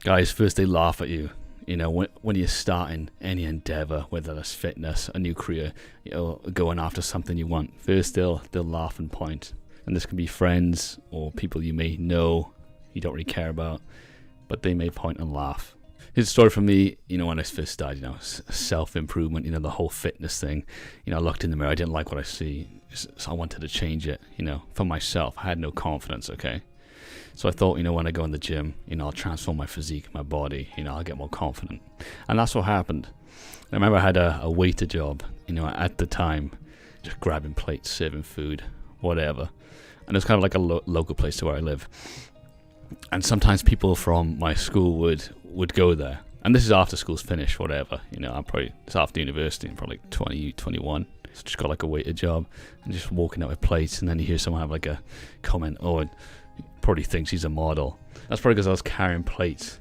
Guys, first they laugh at you. You know, when you're starting any endeavor, whether that's fitness, a new career, you know, going after something you want, first they'll laugh and point. And this can be friends or people you may know you don't really care about, but they may point and laugh. Here's a story from me, you know, when I first started, you know, self-improvement, you know, the whole fitness thing. You know, I looked in the mirror, I didn't like what I see, so I wanted to change it, you know, for myself. I had no confidence, okay? So I thought, you know, when I go in the gym, you know, I'll transform my physique, my body, you know, I'll get more confident. And that's what happened. I remember I had a waiter job, you know, at the time, just grabbing plates, serving food, whatever. And it was kind of like a local place to where I live. And sometimes people from my school would go there. And this is after school's finished, whatever. You know, it's after university, I'm probably like 20, 21. So just got like a waiter job and just walking out with plates. And then you hear someone have like a comment, oh, probably thinks he's a model. That's probably because I was carrying plates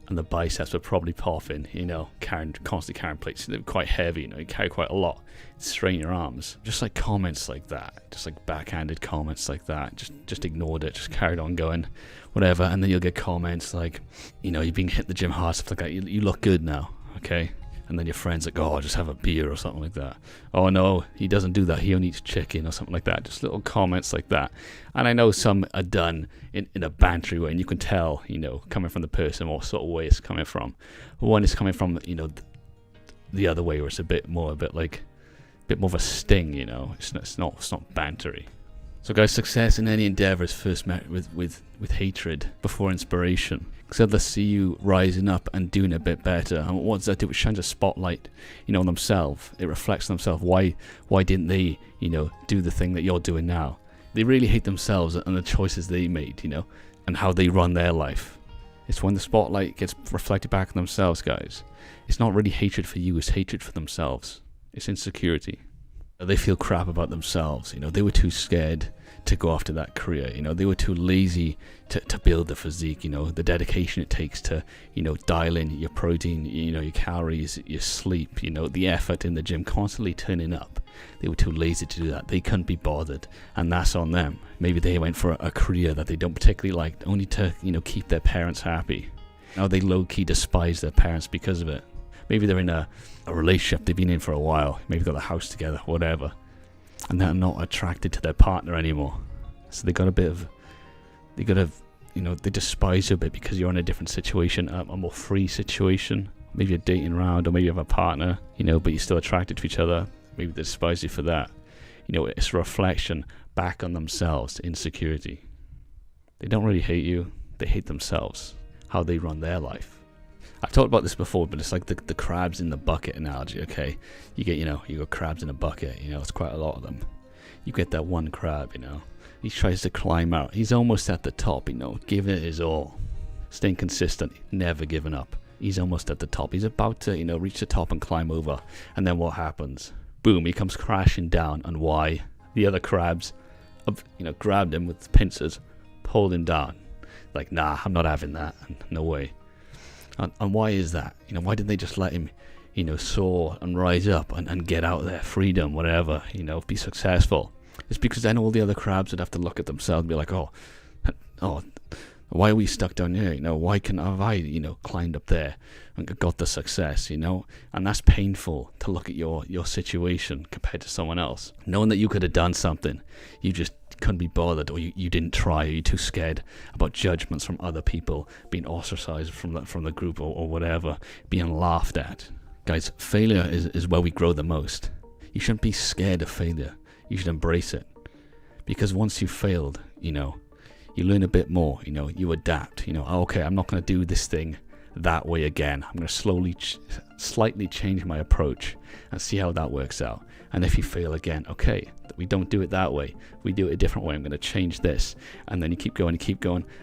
and the biceps were probably popping, you know, constantly carrying plates. They were quite heavy, you know, you carry quite a lot. Strain your arms. Just like comments like that, just like backhanded comments like that. Just ignored it, just carried on going, whatever. And then you'll get comments like, you know, you've been hitting the gym hard, stuff like that. You look good now, okay? And then your friend's like, oh, just have a beer or something like that. Oh no, he doesn't do that. He only eats chicken or something like that. Just little comments like that. And I know some are done in a bantery way, and you can tell, you know, coming from the person what sort of way it's coming from. One is coming from, you know, the other way where it's a bit more of a sting, you know. It's not bantery. So guys, success in any endeavor is first met with hatred before inspiration. Because others see you rising up and doing a bit better. And what does that do? It shines a spotlight, you know, on themselves. It reflects on themselves. Why didn't they, you know, do the thing that you're doing now? They really hate themselves and the choices they made, you know, and how they run their life. It's when the spotlight gets reflected back on themselves, guys. It's not really hatred for you, it's hatred for themselves. It's insecurity. They feel crap about themselves, you know, they were too scared to go after that career, you know, they were too lazy to build the physique, you know, the dedication it takes to, you know, dial in your protein, you know, your calories, your sleep, you know, the effort in the gym, constantly turning up. They were too lazy to do that. They couldn't be bothered, and that's on them. Maybe they went for a career that they don't particularly like, only to, you know, keep their parents happy. Now they low-key despise their parents because of it. Maybe they're in a relationship they've been in for a while. Maybe they've got a house together, whatever. And they're not attracted to their partner anymore. So they despise you a bit because you're in a different situation, a more free situation. Maybe you're dating around, or maybe you have a partner, you know, but you're still attracted to each other. Maybe they despise you for that. You know, it's a reflection back on themselves, insecurity. They don't really hate you. They hate themselves, how they run their life. I've talked about this before, but it's like the crabs in the bucket analogy, okay? You got crabs in a bucket, you know, it's quite a lot of them. You get that one crab, you know, he tries to climb out. He's almost at the top, you know, giving it his all. Staying consistent, never giving up. He's almost at the top. He's about to, you know, reach the top and climb over. And then what happens? Boom, he comes crashing down. And why? The other crabs have, you know, grabbed him with pincers, pulled him down. Like, nah, I'm not having that. No way. And why is that? You know, why didn't they just let him, you know, soar and rise up and get out there, freedom, whatever, you know, be successful? It's because then all the other crabs would have to look at themselves and be like, oh, why are we stuck down here? You know, why can't I, you know, climbed up there and got the success, you know? And that's painful to look at your situation compared to someone else. Knowing that you could have done something, you just couldn't be bothered, or you didn't try, or you're too scared about judgments from other people, being ostracized from the group or whatever, being laughed at. Guys, failure is where we grow the most. You shouldn't be scared of failure. You should embrace it. Because once you've failed, you know, you learn a bit more, you know, you adapt, you know, okay, I'm not going to do this thing that way again. I'm going to slightly change my approach and see how that works out. And if you fail again, okay, we don't do it that way. We do it a different way. I'm going to change this. And then you keep going,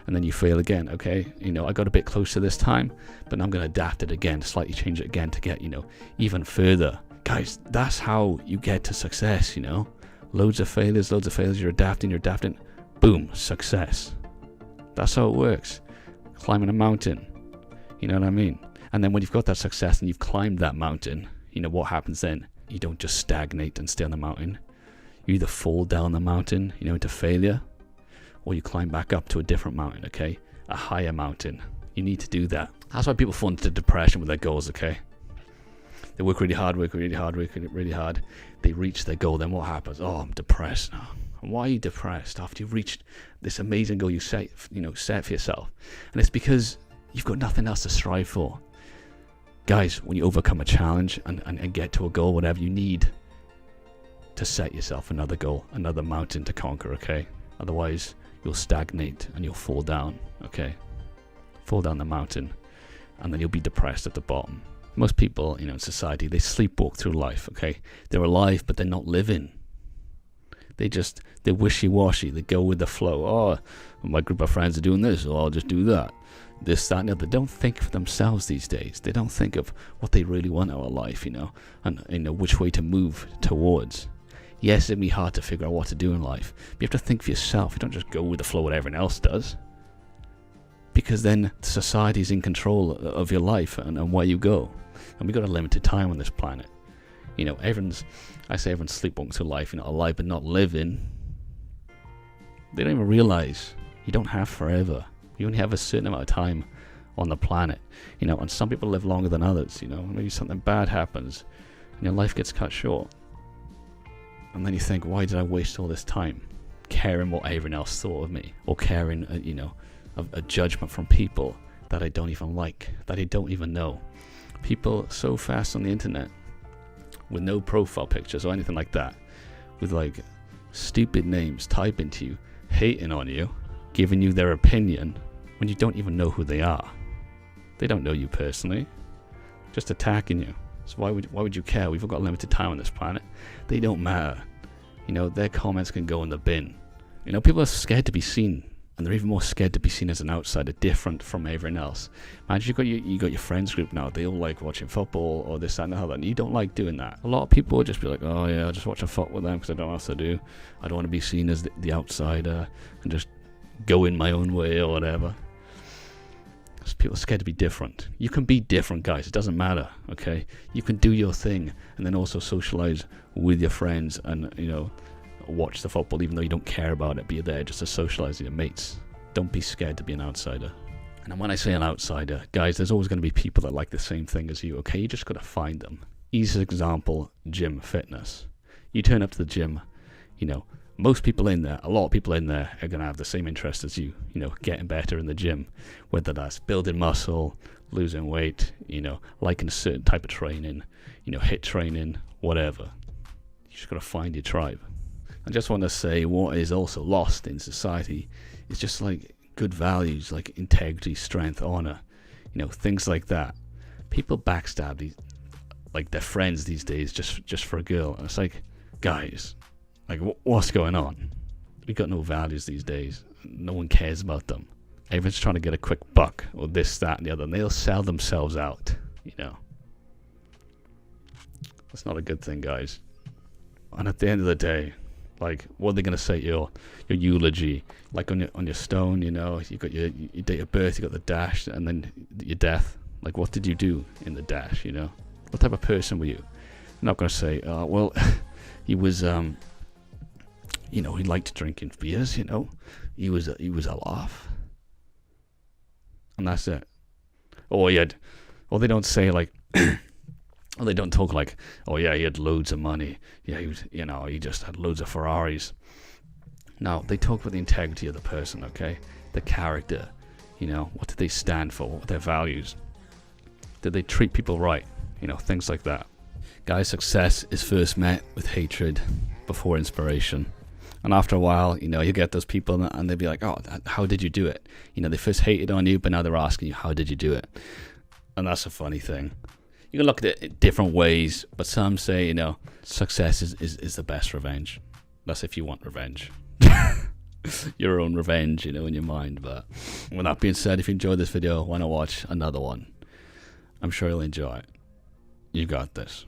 and then you fail again. Okay, you know, I got a bit closer this time, but now I'm going to adapt it again, slightly change it again to get, you know, even further. Guys, that's how you get to success, you know. Loads of failures, you're adapting, boom, success. That's how it works. Climbing a mountain, you know what I mean? And then when you've got that success and you've climbed that mountain, you know what happens then? You don't just stagnate and stay on the mountain. You either fall down the mountain, you know, into failure, or you climb back up to a different mountain, okay? A higher mountain. You need to do that. That's why people fall into depression with their goals, okay? They work really hard, They reach their goal, then what happens? Oh, I'm depressed now. And why are you depressed after you've reached this amazing goal you set for yourself? And it's because you've got nothing else to strive for. Guys, when you overcome a challenge and get to a goal, whatever, you need to set yourself another goal, another mountain to conquer, okay? Otherwise, you'll stagnate and you'll fall down, okay? Fall down the mountain, and then you'll be depressed at the bottom. Most people, in society, they sleepwalk through life, okay? They're alive, but they're not living. They're wishy-washy. They go with the flow. Oh, my group of friends are doing this, so I'll just do that. This, that, and the other. They don't think for themselves these days. They don't think of what they really want out of life, and which way to move towards. Yes, it'd be hard to figure out what to do in life, but you have to think for yourself. You don't just go with the flow what everyone else does. Because then society's in control of your life and where you go. And we've got a limited time on this planet. I say everyone's sleepwalking through life, alive but not living. They don't even realize you don't have forever. You only have a certain amount of time on the planet. And some people live longer than others. Maybe something bad happens and your life gets cut short. And then you think, why did I waste all this time caring what everyone else thought of me, or caring, a judgment from people that I don't even like, that I don't even know. People so fast on the internet with no profile pictures or anything like that, with like stupid names typing to you, hating on you, giving you their opinion when you don't even know who they are. They don't know you personally, just attacking you. So why would you care? We've all got limited time on this planet. They don't matter. Their comments can go in the bin. People are scared to be seen. And they're even more scared to be seen as an outsider, different from everyone else. Imagine you got your friends group now. They all like watching football or this, that, and the other. And you don't like doing that. A lot of people will just be like, oh yeah, I'll just watch a football with them because I don't know what else to do. I don't want to be seen as the outsider and just go in my own way or whatever. People are scared to be different. You can be different, guys. It doesn't matter, okay? You can do your thing and then also socialize with your friends and, watch the football even though you don't care about it, but you're there just to socialize with your mates. Don't be scared to be an outsider. And when I say an outsider, guys, there's always going to be people that like the same thing as you, okay? You just got to find them. Easy example, gym fitness. You turn up to the gym, most people in there, a lot of people in there are going to have the same interest as you, getting better in the gym, whether that's building muscle, losing weight, liking a certain type of training, HIIT training, whatever. You just got to find your tribe. I just want to say what is also lost in society is just like good values like integrity, strength, honor, things like that. People backstab their friends these days just for a girl. And it's like, guys, like what's going on? We got no values these days. No one cares about them. Everyone's trying to get a quick buck or this, that, and the other, and they'll sell themselves out. That's not a good thing, guys. And at the end of the day, like, what are they going to say? Your eulogy, like on your stone, you got your date of birth, you got the dash, and then your death. Like, what did you do in the dash? What type of person were you? I'm not going to say, well, he was, he liked drinking beers. He was a laugh, and that's it. Or they don't say like. Well, they don't talk like, oh yeah, he had loads of money. Yeah, he was, he just had loads of Ferraris. No, they talk about the integrity of the person, okay? The character, what did they stand for? What were their values? Did they treat people right? Things like that. Guys, success is first met with hatred before inspiration. And after a while, you get those people and they'll be like, oh, how did you do it? They first hated on you, but now they're asking you, how did you do it? And that's a funny thing. You can look at it in different ways, but some say, success is the best revenge. That's if you want revenge. Your own revenge, in your mind. But with that being said, if you enjoyed this video, why not watch another one? I'm sure you'll enjoy it. You got this.